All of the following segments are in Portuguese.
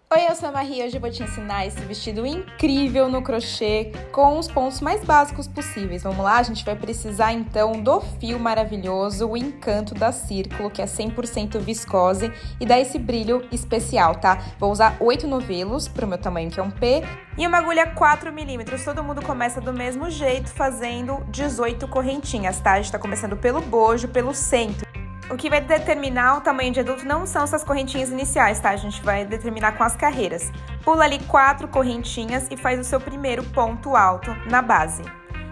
Oi, eu sou a Maria e hoje eu vou te ensinar esse vestido incrível no crochê com os pontos mais básicos possíveis. Vamos lá? A gente vai precisar então do fio maravilhoso, o Encanto da Círculo, que é 100% viscose e dá esse brilho especial, tá? Vou usar 8 novelos pro meu tamanho, que é um P, e uma agulha 4mm. Todo mundo começa do mesmo jeito, fazendo 18 correntinhas, tá? A gente tá começando pelo bojo, pelo centro. O que vai determinar o tamanho de adulto não são essas correntinhas iniciais, tá? A gente vai determinar com as carreiras. Pula ali 4 correntinhas e faz o seu primeiro ponto alto na base.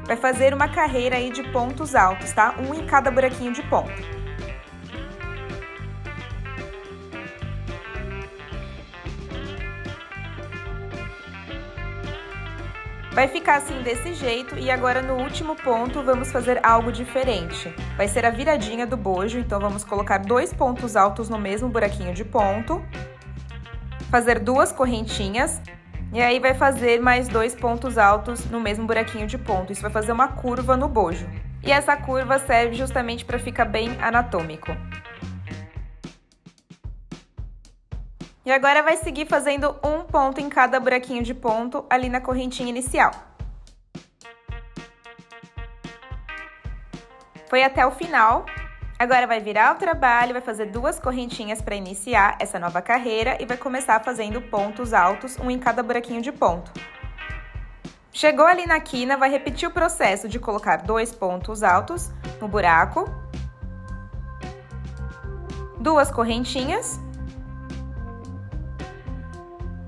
Vai fazer uma carreira aí de pontos altos, tá? Um em cada buraquinho de ponto. Vai ficar assim desse jeito e agora no último ponto vamos fazer algo diferente. Vai ser a viradinha do bojo, então vamos colocar 2 pontos altos no mesmo buraquinho de ponto. Fazer 2 correntinhas e aí vai fazer mais 2 pontos altos no mesmo buraquinho de ponto. Isso vai fazer uma curva no bojo. E essa curva serve justamente para ficar bem anatômico. E agora vai seguir fazendo um ponto em cada buraquinho de ponto ali na correntinha inicial. Foi até o final. Agora vai virar o trabalho, vai fazer 2 correntinhas para iniciar essa nova carreira e vai começar fazendo pontos altos, um em cada buraquinho de ponto. Chegou ali na quina, vai repetir o processo de colocar 2 pontos altos no buraco, 2 correntinhas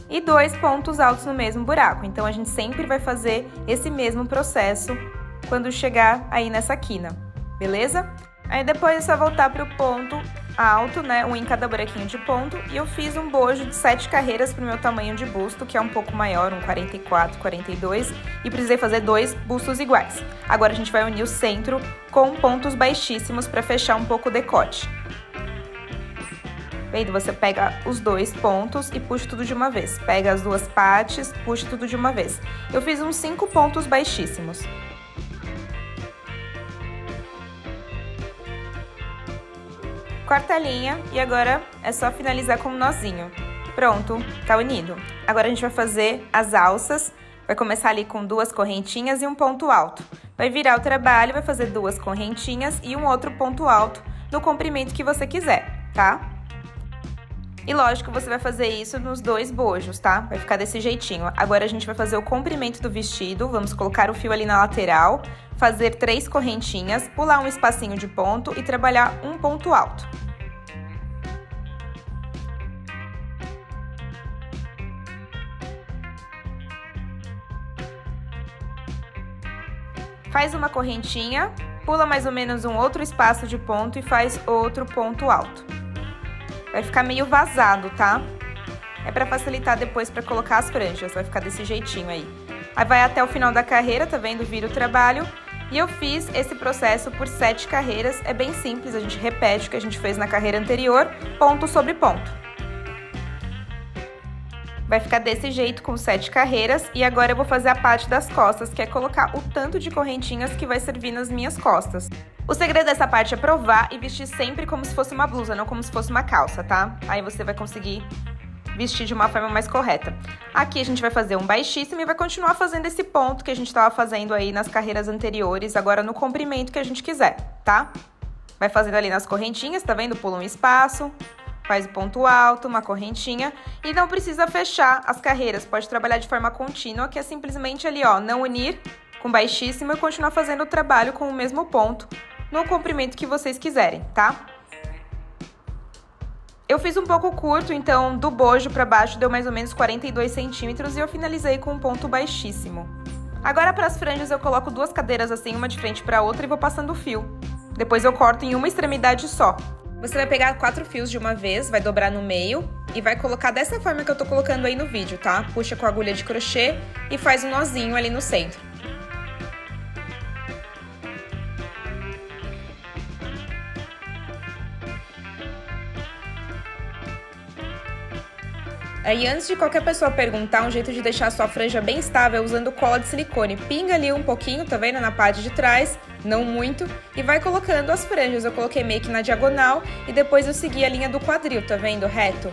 e 2 pontos altos no mesmo buraco. Então, a gente sempre vai fazer esse mesmo processo quando chegar aí nessa quina, beleza? Aí depois é só voltar para o ponto alto, né? Um em cada buraquinho de ponto. E eu fiz um bojo de 7 carreiras para o meu tamanho de busto, que é um pouco maior, um 44, 42. E precisei fazer 2 bustos iguais. Agora a gente vai unir o centro com pontos baixíssimos para fechar um pouco o decote. Vendo? Você pega os 2 pontos e puxa tudo de uma vez. Pega as 2 partes, puxa tudo de uma vez. Eu fiz uns 5 pontos baixíssimos. Corta a linha e agora é só finalizar com um nozinho. Pronto, tá unido. Agora a gente vai fazer as alças. Vai começar ali com 2 correntinhas e um ponto alto. Vai virar o trabalho, vai fazer 2 correntinhas e um outro ponto alto no comprimento que você quiser, tá? E lógico, você vai fazer isso nos 2 bojos, tá? Vai ficar desse jeitinho. Agora a gente vai fazer o comprimento do vestido, vamos colocar o fio ali na lateral, fazer 3 correntinhas, pular um espacinho de ponto e trabalhar um ponto alto. Faz uma correntinha, pula mais ou menos um outro espaço de ponto e faz outro ponto alto. Vai ficar meio vazado, tá? É pra facilitar depois pra colocar as franjas, vai ficar desse jeitinho aí. Aí vai até o final da carreira, tá vendo? Vira o trabalho. E eu fiz esse processo por 7 carreiras, é bem simples, a gente repete o que a gente fez na carreira anterior, ponto sobre ponto. Vai ficar desse jeito com 7 carreiras e agora eu vou fazer a parte das costas, que é colocar o tanto de correntinhas que vai servir nas minhas costas. O segredo dessa parte é provar e vestir sempre como se fosse uma blusa, não como se fosse uma calça, tá? Aí você vai conseguir vestir de uma forma mais correta. Aqui a gente vai fazer um baixíssimo e vai continuar fazendo esse ponto que a gente estava fazendo aí nas carreiras anteriores, agora no comprimento que a gente quiser, tá? Vai fazendo ali nas correntinhas, tá vendo? Pula um espaço, faz o ponto alto, uma correntinha e não precisa fechar as carreiras, pode trabalhar de forma contínua, que é simplesmente ali, ó, não unir com baixíssimo e continuar fazendo o trabalho com o mesmo ponto no comprimento que vocês quiserem, tá? Eu fiz um pouco curto, então do bojo para baixo deu mais ou menos 42 centímetros e eu finalizei com um ponto baixíssimo. Agora para as franjas eu coloco 2 cadeiras assim, uma de frente para a outra e vou passando o fio. Depois eu corto em uma extremidade só. Você vai pegar 4 fios de uma vez, vai dobrar no meio e vai colocar dessa forma que eu tô colocando aí no vídeo, tá? Puxa com a agulha de crochê e faz um nozinho ali no centro. Aí, antes de qualquer pessoa perguntar, um jeito de deixar a sua franja bem estável é usando cola de silicone. Pinga ali um pouquinho, tá vendo? Na parte de trás, não muito, e vai colocando as franjas. Eu coloquei meio que na diagonal e depois eu segui a linha do quadril, tá vendo? Reto.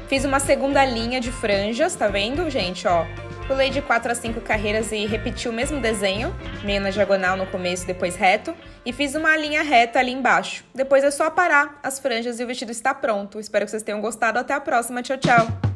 Fiz uma segunda linha de franjas, tá vendo, gente, ó? Pulei de 4 a 5 carreiras e repeti o mesmo desenho, meio na diagonal no começo, depois reto, e fiz uma linha reta ali embaixo. Depois é só aparar as franjas e o vestido está pronto. Espero que vocês tenham gostado. Até a próxima. Tchau, tchau!